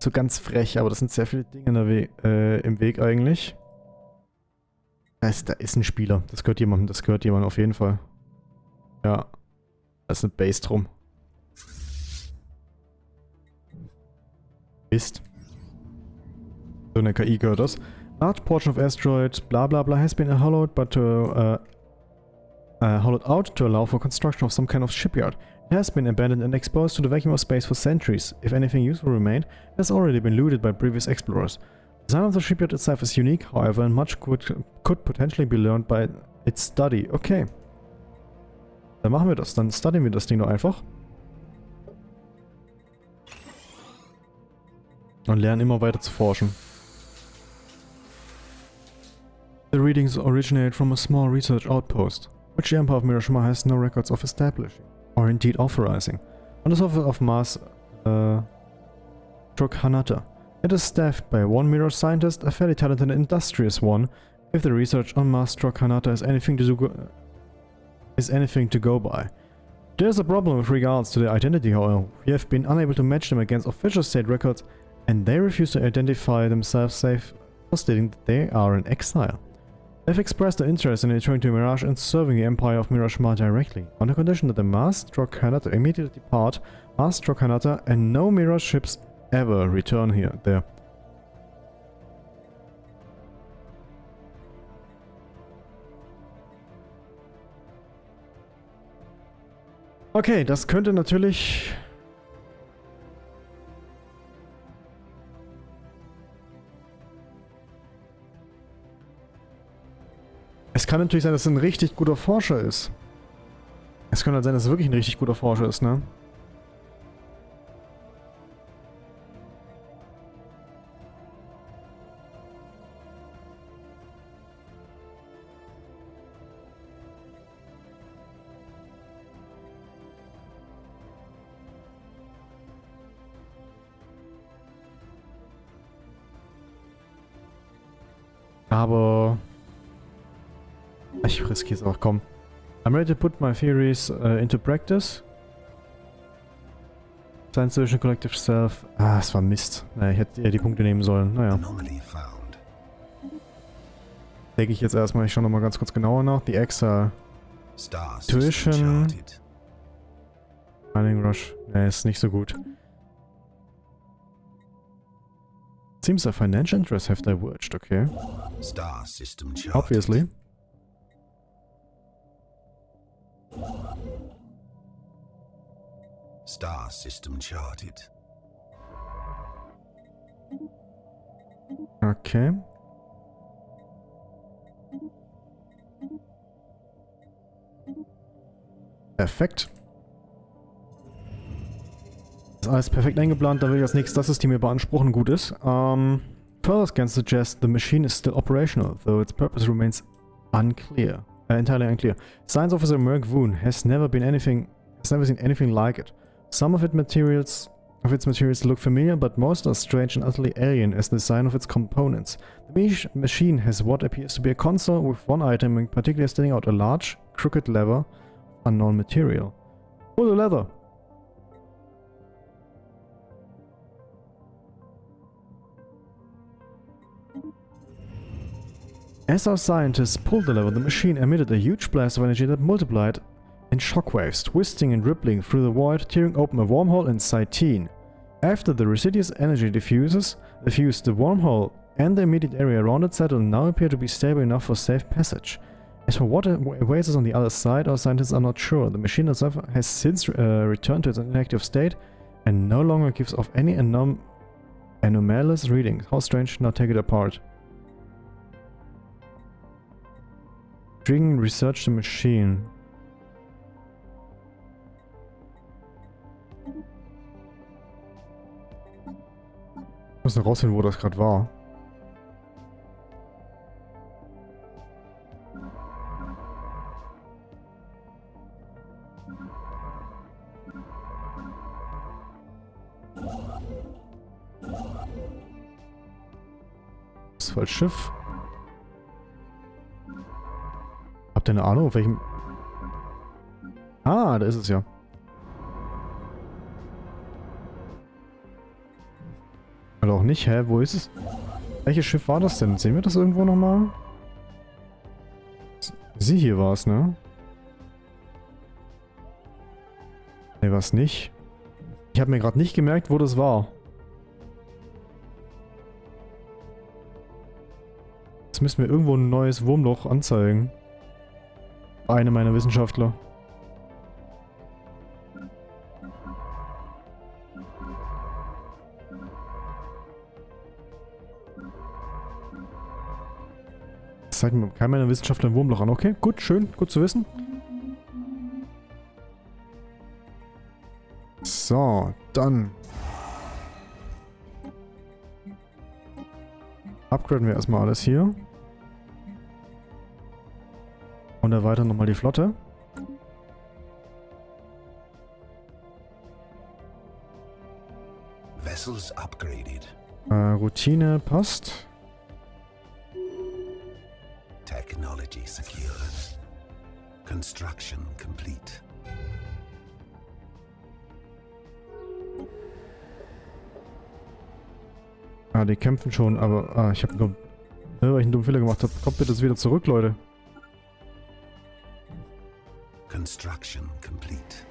so ganz frech, aber das sind sehr viele Dinge im Weg eigentlich. Da ist ein Spieler. Das gehört jemandem auf jeden Fall. Ja. Da ist eine Base drum. Mist. So eine KI gehört das. Large portion of asteroid, bla bla bla, has been hollowed out to allow for construction of some kind of shipyard. It has been abandoned and exposed to the vacuum of space for centuries. If anything useful remained, it has already been looted by previous explorers. The design of the shipyard itself is unique, however, and much could potentially be learned by its study. Okay. Dann machen wir das. Dann studien wir das Ding doch einfach. Und lernen immer weiter zu forschen. The readings originate from a small research outpost, which the Empire of Miraash Mar has no records of establishing, or indeed authorizing. On the surface of Mars, Hanata. It is staffed by one Miraash scientist, a fairly talented and industrious one, if the research on Mars Hanata is anything to go by. There is a problem with regards to their identity, however. We have been unable to match them against official state records, and they refuse to identify themselves, save for stating that they are in exile. They've expressed their interest in returning to Mirage and serving the Empire of Miraash Mar directly, on the condition that the Mars Hanata immediately depart Mars Hanata and no Mirage ships ever return there. Okay, das könnte natürlich... Es kann natürlich sein, dass es ein richtig guter Forscher ist. Es kann halt sein, dass es wirklich ein richtig guter Forscher ist, ne? Aber... Ich riskiere es auch, komm. I'm ready to put my theories into practice. Science Solution Collective Self. Ah, es war Mist. Naja, ich hätte eher die Punkte nehmen sollen. Naja. Denke ich jetzt erstmal, ich schaue nochmal ganz kurz genauer nach. Die Exile. Tuition. Mining Rush. Ne, ist nicht so gut. Seems a financial interests have diverged, okay. Obviously. Star system charted. Okay. Perfekt. Das ist alles perfekt eingeplant, da will ich als nächstes das System hier beanspruchen, gut ist. Further scans suggest the machine is still operational, though its purpose remains unclear. Entirely unclear. Science officer Merc Woon has never seen anything like it. Some of its materials look familiar, but most are strange and utterly alien as the design of its components. The machine has what appears to be a console with one item in particular standing out, a large, crooked lever, unknown material. Pull the lever! As our scientists pulled the lever, the machine emitted a huge blast of energy that multiplied in shockwaves, twisting and rippling through the void, tearing open a wormhole in Cytine. After the residuous energy diffused, the wormhole and the immediate area around it settled now appear to be stable enough for safe passage. As for what awaits us on the other side, our scientists are not sure. The machine itself has since returned to its inactive state and no longer gives off any anomalous readings. How strange, now take it apart. Research the machine. Ich muss noch rausfinden, wo das gerade war. Das war das Schiff. Habt ihr eine Ahnung, auf welchem... Ah, da ist es ja. Oder auch nicht, hä? Wo ist es? Welches Schiff war das denn? Sehen wir das irgendwo nochmal? Sie hier war es, ne? Ne, war es nicht. Ich habe mir gerade nicht gemerkt, wo das war. Jetzt müssen wir irgendwo ein neues Wurmloch anzeigen. Eine meiner Wissenschaftler. Das zeigt mir keiner meiner Wissenschaftler ein Wurmloch an. Okay, gut, schön, gut zu wissen. So, dann upgraden wir erstmal alles hier. Und erweitern nochmal die Flotte. Vessels upgraded. Routine passt. Technology secured. Construction complete. Ah, die kämpfen schon, aber ich habe nur, weil ich einen dummen Fehler gemacht habe. Kommt bitte wieder zurück, Leute. Construction complete.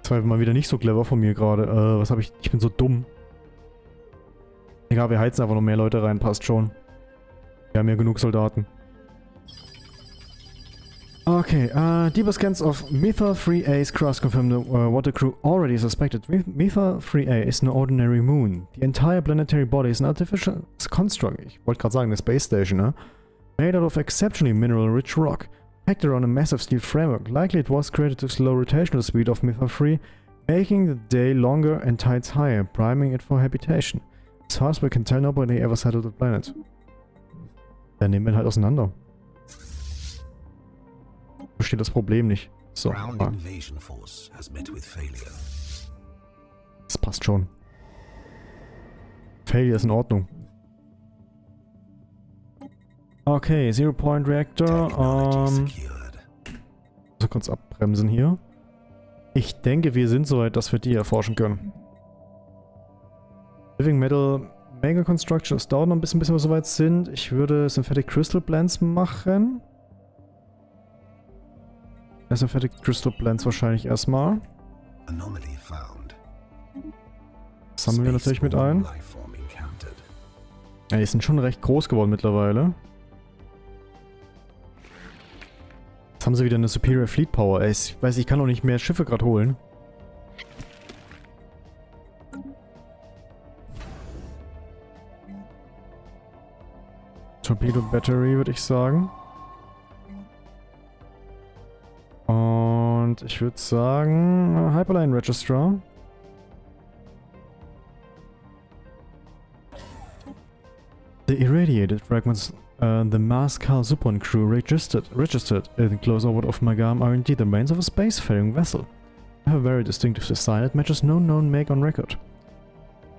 Das war mal wieder nicht so clever von mir gerade. Was habe ich? Ich bin so dumm. Egal, wir heizen einfach noch mehr Leute rein, passt schon. Wir haben ja genug Soldaten. Okay, deeper scans of Metha-3A's crust confirmed what the crew already suspected. Metha-3A is no ordinary moon. The entire planetary body is an artificial construct. Ich wollte gerade sagen, eine Space Station, ne? Made out of exceptionally mineral-rich rock. Packed around a massive steel framework. Likely it was created to slow rotational speed of Metha-3, making the day longer and tides higher, priming it for habitation. As far as we can tell, nobody ever settled the planet. Dann nehmen wir ihn halt auseinander. Verstehe das Problem nicht. So. Das passt schon. Failure ist in Ordnung. Okay, Zero-Point Reactor. So kurz abbremsen hier. Ich denke, wir sind soweit, dass wir die erforschen können. Living Metal Mega Construction. Es dauert noch ein bisschen, bis wir soweit sind. Ich würde Synthetic Crystal Blends machen. Synthetic Crystal Blends wahrscheinlich erstmal. Das sammeln wir natürlich mit ein. Ja, die sind schon recht groß geworden mittlerweile. Jetzt haben sie wieder eine Superior Fleet Power. Ey, ich weiß, ich kann doch nicht mehr Schiffe gerade holen. Torpedo Battery, würde ich sagen. Und ich würde sagen, Hyperline Registrar. The irradiated fragments the Mars-Cal Supon crew registered in close orbit of Magam are indeed the remains of a spacefaring vessel. They have a very distinctive design that matches no known make on record.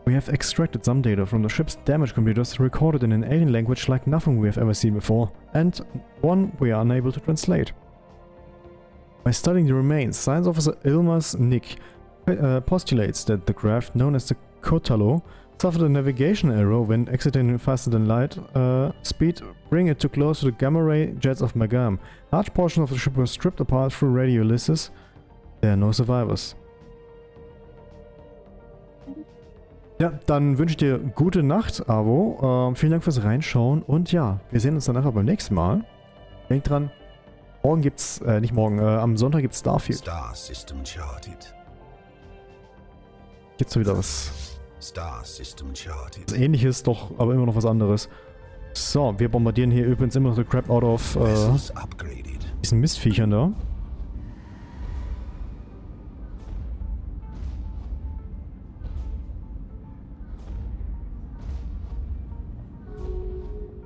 We have extracted some data from the ship's damaged computers recorded in an alien language like nothing we have ever seen before, and one we are unable to translate. By studying the remains, Science Officer Ilmas Nick postulates that the craft, known as the Kotalo, suffered a navigation error when exiting faster than light speed, bringing it too close to the gamma ray jets of Magam. Large portions of the ship were stripped apart through radiolysis. There are no survivors. Ja, dann wünsche ich dir gute Nacht, Avo. Vielen Dank fürs Reinschauen und ja, wir sehen uns dann einfach beim nächsten Mal. Denk dran, morgen gibt's, nicht morgen, am Sonntag gibt's Starfield. Star System charted. Gibt's wieder was charted. Ähnliches, doch aber immer noch was anderes. So, wir bombardieren hier übrigens immer noch the crap out of diesen Mistviechern da.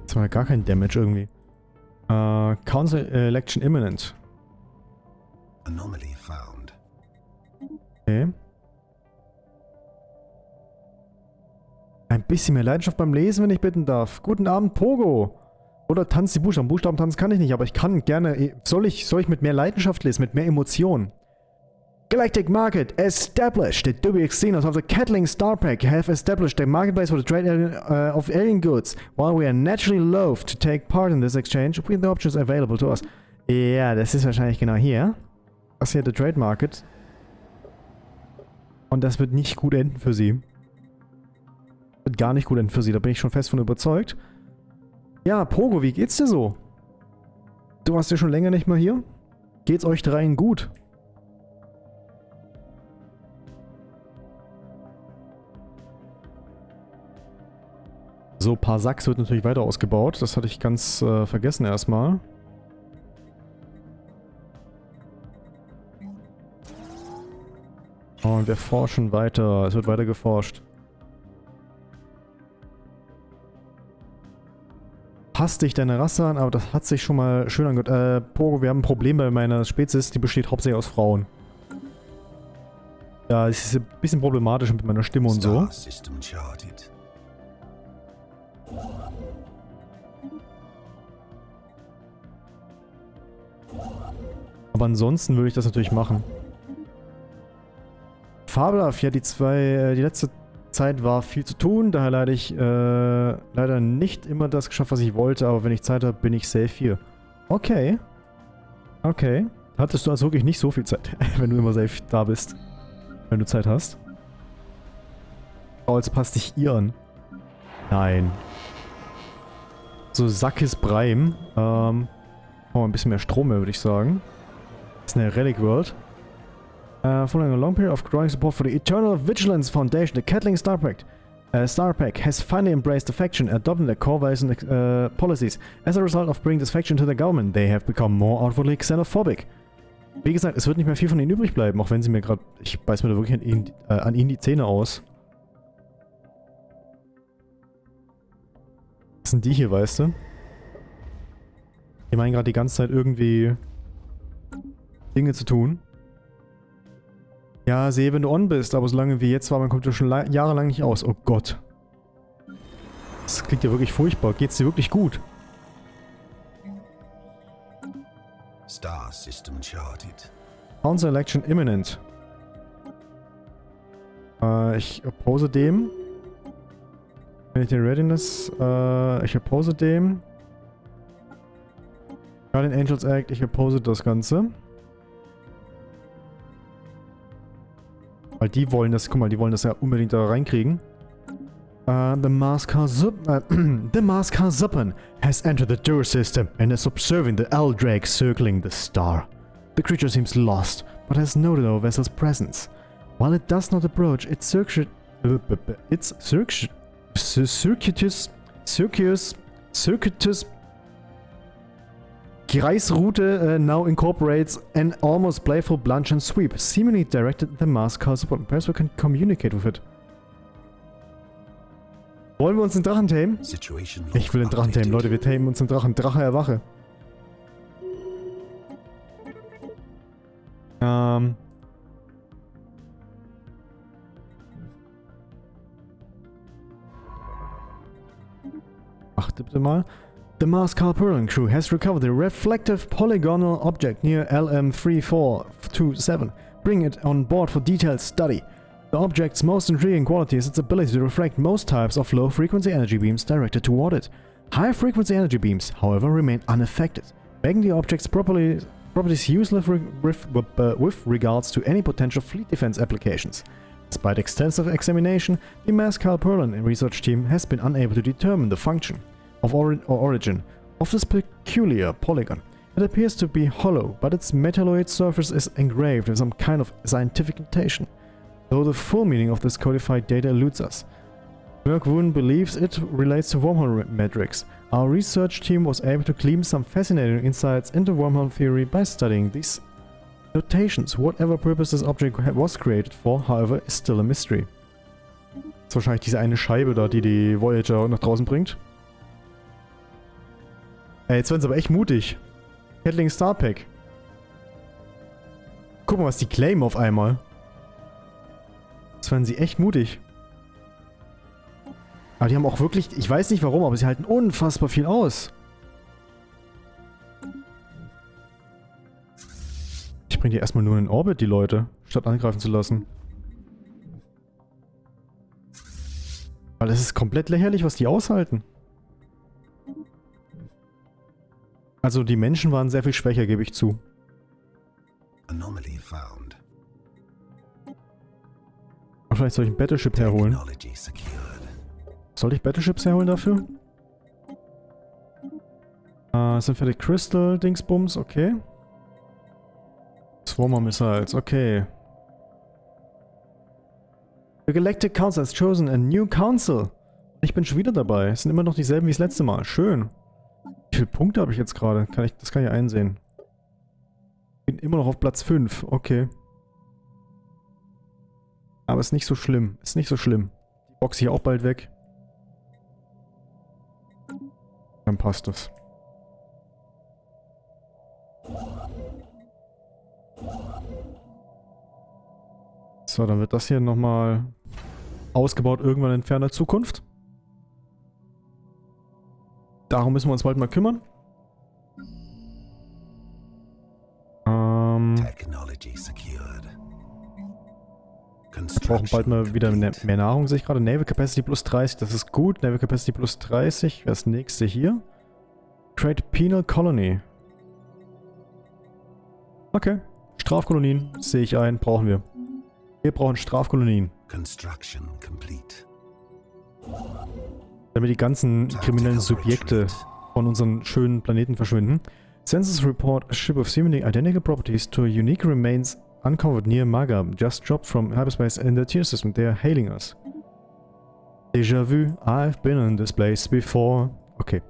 Jetzt haben wir gar keinen Damage irgendwie. Council Election imminent. Anomaly found. Okay. Ein bisschen mehr Leidenschaft beim Lesen, wenn ich bitten darf. Guten Abend, Pogo. Oder tanzt die Buchstaben. Buchstaben tanzen kann ich nicht, aber ich kann gerne... Soll ich mit mehr Leidenschaft lesen, mit mehr Emotion? Galactic market established. The dubious xenos of the Kettling Star Pack have established a marketplace for the trade of alien goods. While we are naturally loath to take part in this exchange, we have the options available to us. Ja, das ist wahrscheinlich genau hier. Das hier der Trade Market. Und das wird nicht gut enden für sie. Wird gar nicht gut enden für sie, da bin ich schon fest von überzeugt. Ja, Pogo, wie geht's dir so? Du warst ja schon länger nicht mehr hier. Geht's euch dreien gut? So, Parsax wird natürlich weiter ausgebaut. Das hatte ich ganz vergessen erstmal. Und wir forschen weiter. Es wird weiter geforscht. Passt dich deine Rasse an, aber das hat sich schon mal schön angehört. Pogo, wir haben ein Problem bei meiner Spezies. Die besteht hauptsächlich aus Frauen. Ja, es ist ein bisschen problematisch mit meiner Stimme und so. Aber ansonsten würde ich das natürlich machen. Fabelhaft, ja, die letzte Zeit war viel zu tun, daher leider nicht immer das geschafft, was ich wollte, aber wenn ich Zeit habe, bin ich safe hier. Okay. Okay. Hattest du also wirklich nicht so viel Zeit, wenn du immer safe da bist. Wenn du Zeit hast. Oh, jetzt passt dich ihr an. Nein. So, Sackis Breim. Oh, ein bisschen mehr Strom mehr, würde ich sagen. Das ist eine Relic World. Following a long period of growing support for the Eternal Vigilance Foundation, the Kettling Star Pack has finally embraced the faction, adopting their core values and policies. As a result of bringing this faction to the government, they have become more outwardly xenophobic. Wie gesagt, es wird nicht mehr viel von ihnen übrig bleiben, auch wenn sie mir gerade... Ich beiß mir da wirklich an ihnen die Zähne aus. Was sind die hier, weißt du? Die meinen gerade die ganze Zeit irgendwie Dinge zu tun. Ja, sehe, wenn du on bist, aber solange wie jetzt war, man kommt ja schon jahrelang nicht aus. Oh Gott. Das klingt ja wirklich furchtbar. Geht's dir wirklich gut? Star System charted. Council Election imminent. Ich oppose dem. Military Readiness. Ich oppose dem. Guardian Angels Act. Ich oppose das Ganze. Weil die wollen das, guck mal, die wollen das ja unbedingt da reinkriegen. The Maskar Zuppen has entered the Dur system and is observing the Eldrake circling the star. The creature seems lost, but has noted our vessel's presence. While it does not approach, its circuitous Kreisroute now incorporates an almost playful plunge and sweep, seemingly directed at the Maskar Zuppen. Perhaps we can communicate with it. Wollen wir uns den Drachen tamen? Ich will den Drachen tamen, Leute, wir tamen uns den Drachen. Drache erwache. Achte bitte mal. The Maskar Perlin crew has recovered the reflective polygonal object near LM3427. Bring it on board for detailed study. The object's most intriguing quality is its ability to reflect most types of low-frequency energy beams directed toward it. High-frequency energy beams, however, remain unaffected, making the object's properties useless with regards to any potential fleet defense applications. Despite extensive examination, the Maskar Perlin research team has been unable to determine the function or origin of this peculiar polygon. It appears to be hollow, but its metalloid surface is engraved with some kind of scientific notation, though the full meaning of this codified data eludes us. Merkwun believes it relates to wormhole metrics. Our research team was able to glean some fascinating insights into wormhole theory by studying these notations. Whatever purpose this object was created for, however, is still a mystery. Das ist wahrscheinlich diese eine Scheibe da, die die Voyager nach draußen bringt. Ey, jetzt werden sie aber echt mutig. Kettling Star Pack. Guck mal, was die claimen auf einmal. Jetzt werden sie echt mutig. Aber die haben auch wirklich, ich weiß nicht warum, aber sie halten unfassbar viel aus. Ich bringe die erstmal nur in den Orbit, die Leute. statt angreifen zu lassen. Weil es ist komplett lächerlich, was die aushalten. Also die Menschen waren sehr viel schwächer, gebe ich zu. Anomaly found. Und vielleicht soll ich ein Battleship herholen. Technology secured. Soll ich Battleships herholen dafür? Synthetic Crystal, Dingsbums, okay. Swarmer Missiles, okay. The Galactic Council has chosen a new council. Ich bin schon wieder dabei. Es sind immer noch dieselben wie das letzte Mal. Schön. Wie viele Punkte habe ich jetzt gerade? Das kann ich einsehen. Bin immer noch auf Platz 5. Okay. Aber ist nicht so schlimm. Ist nicht so schlimm. Die Box hier auch bald weg. Dann passt das. So, dann wird das hier nochmal ausgebaut irgendwann in ferner Zukunft. Darum müssen wir uns bald mal kümmern. Technology secured. Wir brauchen bald mal wieder mehr Nahrung, sehe ich gerade. Naval Capacity plus 30, das ist gut. Naval Capacity plus 30, das nächste hier. Create Penal Colony. Okay. Strafkolonien, sehe ich ein, brauchen wir. Wir brauchen Strafkolonien. Construction complete. Damit die ganzen kriminellen Subjekte von unseren schönen Planeten verschwinden. Census report a ship of seemingly identical properties to a unique remains uncovered near Magam, just dropped from hyperspace in the tier system. They are hailing us. Déjà vu, I've been in this place before. Okay.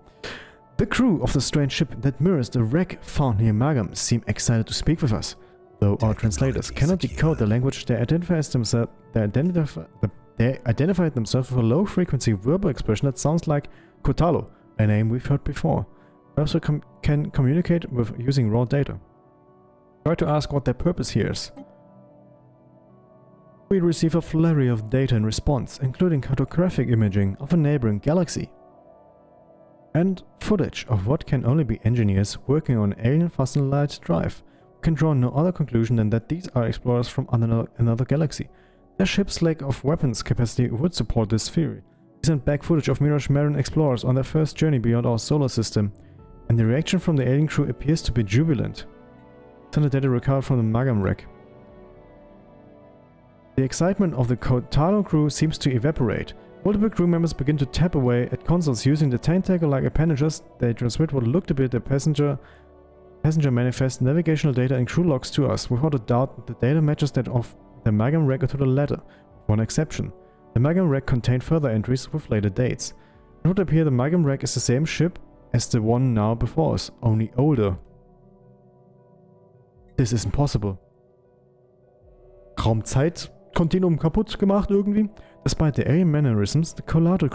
The crew of the strange ship that mirrors the wreck found near Magam seem excited to speak with us. Though our translators cannot decode the language, they identified themselves with a low-frequency verbal expression that sounds like Kotalo, a name we've heard before. Perhaps we can communicate with using raw data. Try to ask what their purpose here is. We receive a flurry of data in response, including cartographic imaging of a neighboring galaxy, and footage of what can only be engineers working on alien fastened light drive. We can draw no other conclusion than that these are explorers from another galaxy. Their ship's lack of weapons capacity would support this theory. We sent back footage of Miraash Mar explorers on their first journey beyond our solar system, and the reaction from the alien crew appears to be jubilant. Send the data recovered from the Magam wreck. The excitement of the Kotalo crew seems to evaporate. Multiple crew members begin to tap away at consoles using the tentacle-like appendages. They transmit what looked to be the passenger manifest, navigational data and crew logs to us. Without a doubt, the data matches that of the Magam wreck to the letter, with one exception. The Magam wreck contained further entries with later dates. It would appear the Magam wreck is the same ship as the one now before us, only older. This isn't possible. Raumzeitkontinuum kaputt gemacht irgendwie? Despite the alien mannerisms, the Kotalo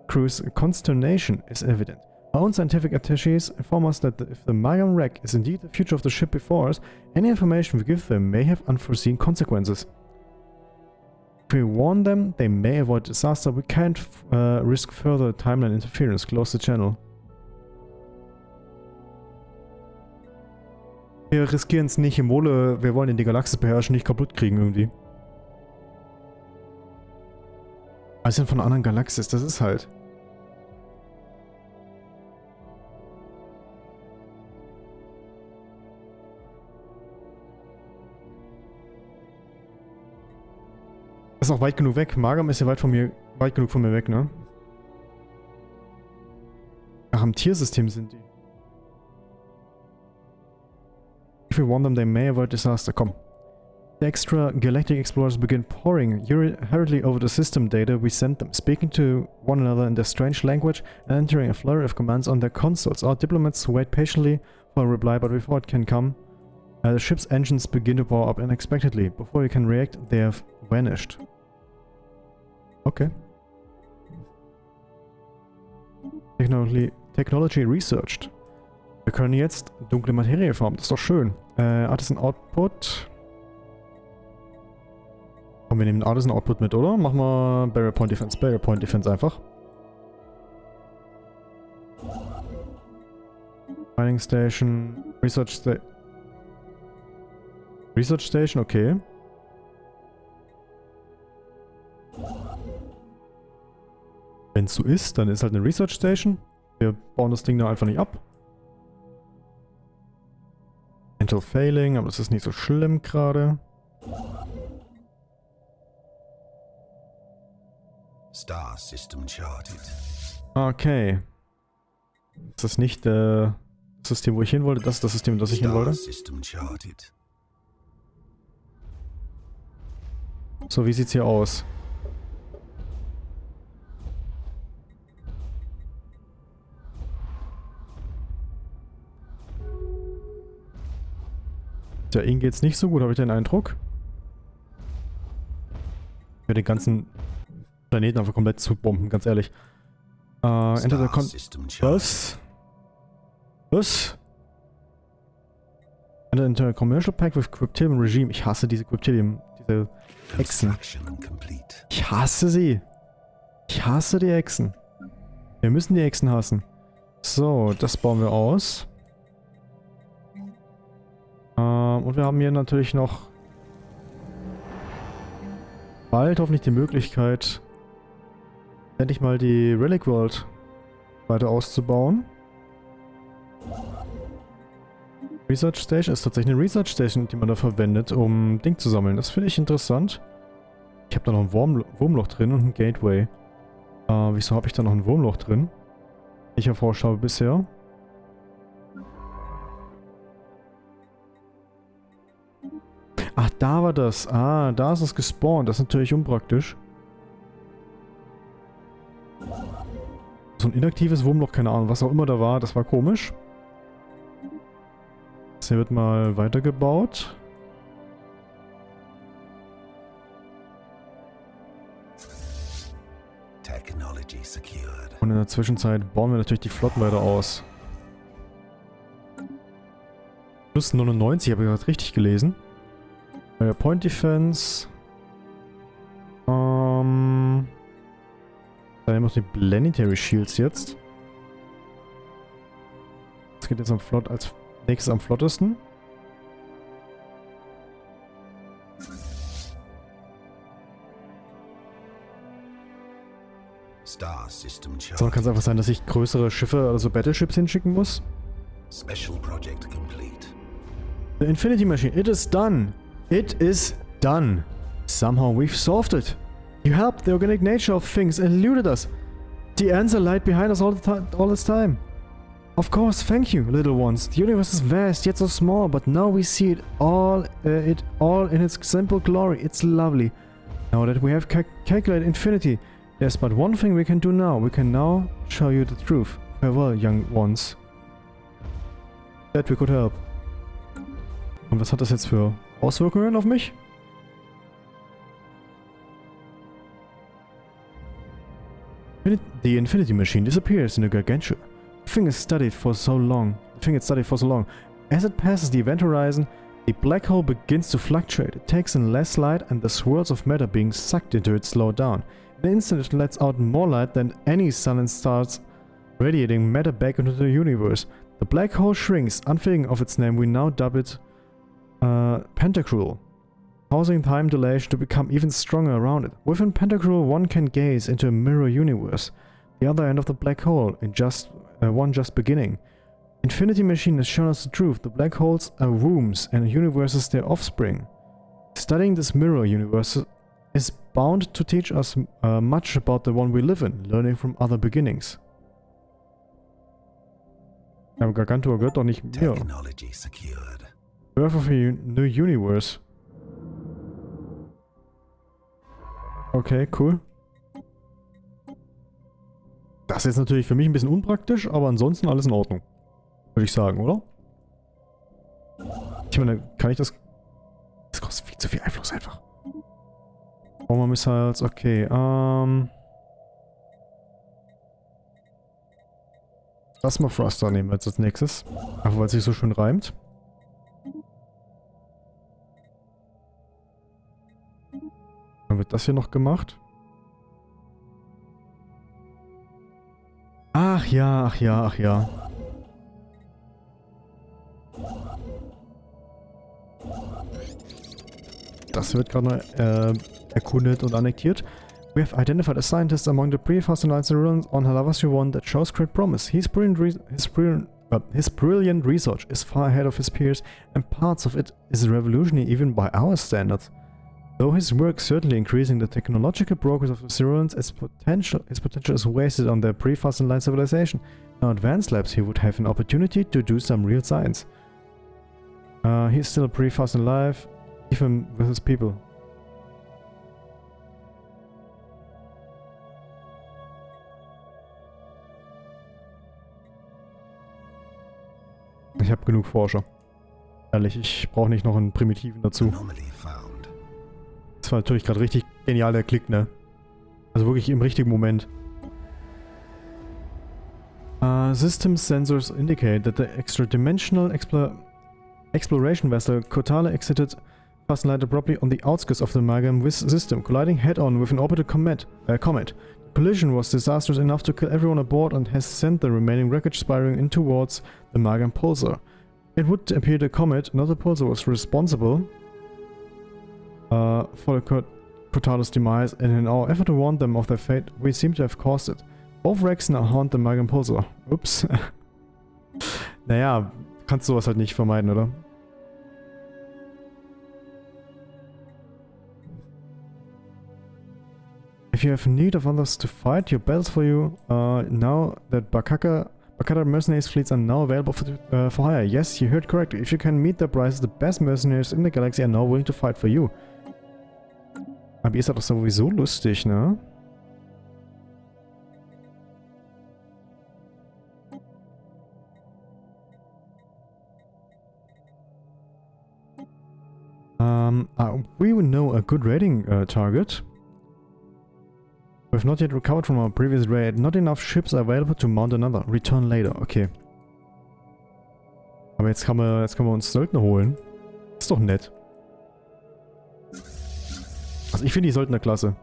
crew's consternation is evident. Our own scientific attaches inform us that if the Magam wreck is indeed the future of the ship before us, any information we give them may have unforeseen consequences. If we warn them, they may avoid disaster. We can't risk further timeline interference. Close the channel. Wir riskieren es nicht im Wohle, wir wollen die Galaxis beherrschen, nicht kaputt kriegen irgendwie. Wir sind von einer anderen Galaxis, das ist halt. Das ist auch weit genug weg. Magam ist ja weit genug von mir weg, ne? Ach, im Tiersystem sind die. If we warn them, they may avoid disaster. Komm. The extra galactic explorers begin pouring hurriedly over the system data we sent them, speaking to one another in their strange language and entering a flurry of commands on their consoles. Our diplomats wait patiently for a reply, but before it can come, the ship's engines begin to power up unexpectedly. Before we can react, they have vanished. Okay. Technology researched. Wir können jetzt dunkle Materie formen, das ist doch schön. Artisan Output. Komm, wir nehmen den Artisan Output mit, oder? Machen wir Barrier Point Defense. Barrier Point Defense einfach. Mining Station. Research Station, okay. Wenn es so ist, dann ist halt eine Research Station. Wir bauen das Ding da einfach nicht ab. Enter failing, aber das ist nicht so schlimm gerade. Star System charted. Okay. Das ist nicht das System, wo ich hin wollte. Das ist das System, das ich hin wollte. System charted. So, wie sieht's hier aus? Ja, ihnen geht's nicht so gut, habe ich den Eindruck. Ja, den ganzen Planeten einfach komplett zu bomben, ganz ehrlich. Enter the Was? Was? Enter a commercial pack with Cryptilium Regime. Ich hasse diese Cryptilium, diese Echsen. Ich hasse sie. Ich hasse die Echsen. Wir müssen die Echsen hassen. So, das bauen wir aus. Und wir haben hier natürlich noch bald hoffentlich die Möglichkeit, endlich mal die Relic World weiter auszubauen. Research Station ist tatsächlich eine Research Station, die man da verwendet, um Ding zu sammeln. Das finde ich interessant. Ich habe da noch ein Wurmloch drin und ein Gateway. Wieso habe ich da noch ein Wurmloch drin? Ich erforscht habe bisher. Ach, da war das. Ah, da ist es gespawnt. Das ist natürlich unpraktisch. So ein inaktives Wurmloch, keine Ahnung, was auch immer da war. Das war komisch. Das hier wird mal weitergebaut. Und in der Zwischenzeit bauen wir natürlich die Flotten weiter aus. Plus 99, habe ich gerade richtig gelesen. Point Defense. Da haben wir noch die Planetary Shields jetzt. Das geht jetzt als nächstes am flottesten. So, kann es einfach sein, dass ich größere Schiffe, also Battleships hinschicken muss? Special project complete. The Infinity Machine, it is done! It is done! Somehow we've solved it! You helped the organic nature of things and eluded us! The answer lied behind us all this time! Of course, thank you, little ones. The universe is vast, yet so small, but now we see it all in its simple glory. It's lovely. Now that we have calculated infinity, there's but one thing we can do now. We can now show you the truth. Farewell, young ones. That we could help. Und was hat das jetzt für Auswirkungen auf mich? The Infinity Machine disappears in the gargantua. The thing is studied for so long. As it passes the event horizon, the black hole begins to fluctuate. It takes in less light and the swirls of matter being sucked into it slow down. In an instant it lets out more light than any sun and starts radiating matter back into the universe. The black hole shrinks. Unfitting of its name, we now dub it Pentacruel, causing time dilation to become even stronger around it. Within Pentacruel, one can gaze into a mirror universe, the other end of the black hole, in one just beginning. Infinity Machine has shown us the truth. The black holes are wombs and universes their offspring. Studying this mirror universe is bound to teach us much about the one we live in, learning from other beginnings. Aber Gargantua gehört doch nicht mir. Birth of a new universe. Okay, cool. Das ist jetzt natürlich für mich ein bisschen unpraktisch, aber ansonsten alles in Ordnung. Würde ich sagen, oder? Ich meine, kann ich das... Das kostet viel zu viel Einfluss einfach. Bomber Missiles, okay, Plasma Thruster nehmen wir jetzt als nächstes. Einfach weil es sich so schön reimt. Dann wird das hier noch gemacht. Ach ja, ach ja, ach ja. Das wird gerade erkundet und annektiert. We have identified a scientist among the pre-fossilized Ceruleans on Halavasya 1 that shows great promise. His brilliant research is far ahead of his peers, and parts of it is revolutionary even by our standards. Though his work certainly increasing the technological progress of the Ceruleans, his potential is wasted on their pre-fossilized civilization. In our advanced labs, he would have an opportunity to do some real science. He's still pre-fossil alive, even with his people. Ich habe genug Forscher. Ehrlich, ich brauche nicht noch einen Primitiven dazu. Das war natürlich gerade richtig genial, der Klick, ne? Also wirklich im richtigen Moment. System sensors indicate that the extra-dimensional exploration vessel Kotale exited fossilized abruptly on the outskirts of the Amalgam system, colliding head-on with an orbital comet. The collision was disastrous enough to kill everyone aboard and has sent the remaining wreckage spiraling in towards the Amalgam pulsar. It would appear the comet, not the pulsar, was responsible for the Kotale's demise, and in our effort to warn them of their fate, we seem to have caused it. Both wrecks now haunt the Amalgam pulsar. Ups. Naja, kannst sowas halt nicht vermeiden, oder? If you have need of others to fight your battles for you, now that Bakaka mercenaries fleets are now available for hire. Yes, you heard correctly. If you can meet their prices, the best mercenaries in the galaxy are now willing to fight for you. Aber ihr seid doch sowieso lustig, ne? We would know a good raiding target. We've not yet recovered from our previous raid. Not enough ships are available to mount another. Return later. Okay. Aber jetzt können wir uns Söldner holen. Ist doch nett. Also ich finde die Söldner klasse.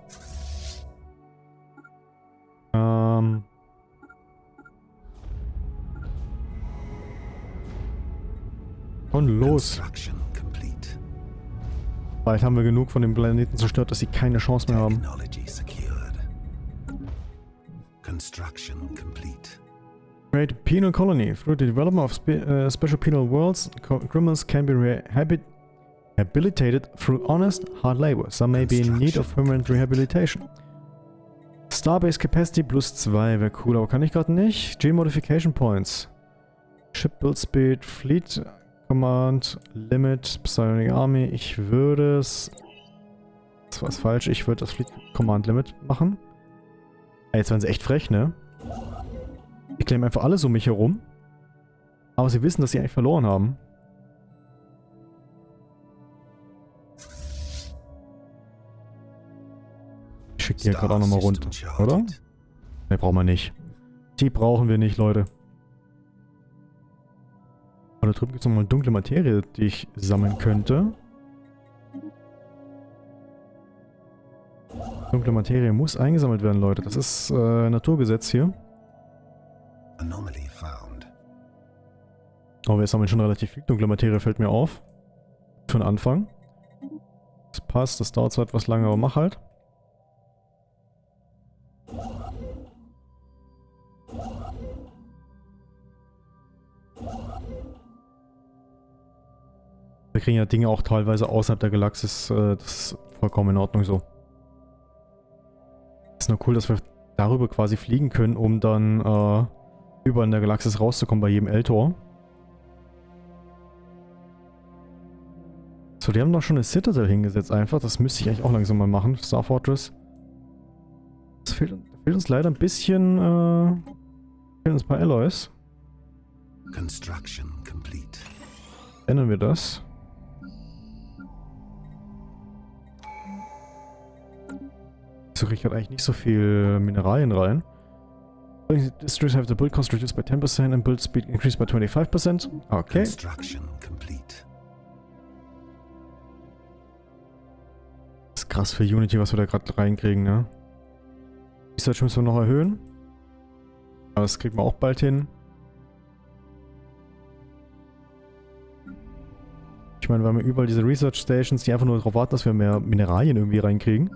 Und los. Bald haben wir genug von dem Planeten zerstört, dass sie keine Chance mehr haben. Construction complete. Create a penal colony. Through the development of special penal worlds, criminals can be rehabilitated through honest, hard labor. Some may be in need of permanent rehabilitation. Starbase Capacity plus 2 wäre cool, aber kann ich gerade nicht. G-Modification Points. Ship Build Speed, Fleet Command, Limit, Psionic Army. Ich würde es... Das war falsch. Ich würde das Fleet Command Limit machen. Jetzt werden sie echt frech, ne? Die claimen einfach alles um mich herum. Aber sie wissen, dass sie eigentlich verloren haben. Ich schicke die ja gerade auch nochmal runter, oder? Ne, brauchen wir nicht. Die brauchen wir nicht, Leute. Aber da drüben gibt es nochmal dunkle Materie, die ich sammeln könnte. Dunkle Materie muss eingesammelt werden, Leute. Das ist Naturgesetz hier. Oh, wir sammeln schon relativ viel dunkle Materie, fällt mir auf. Für den Anfang. Das passt, das dauert zwar etwas lange, aber mach halt. Wir kriegen ja Dinge auch teilweise außerhalb der Galaxis. Das ist vollkommen in Ordnung so. Ist nur cool, dass wir darüber quasi fliegen können, um dann überall in der Galaxis rauszukommen bei jedem L-Tor. So, die haben doch schon eine Citadel hingesetzt einfach. Das müsste ich eigentlich auch langsam mal machen. Star Fortress. Es fehlt uns leider ein bisschen, fehlen uns ein paar Alloys. Construction complete. Ändern wir das. So kriege ich halt eigentlich nicht so viel Mineralien rein. Districts have the build cost reduced by 10% and build speed increased by 25%. Okay. Construction complete. Das ist krass für Unity, was wir da gerade reinkriegen, ne? Research müssen wir noch erhöhen. Aber das kriegen wir auch bald hin. Ich meine, wir haben ja überall diese Research Stations, die einfach nur darauf warten, dass wir mehr Mineralien irgendwie reinkriegen.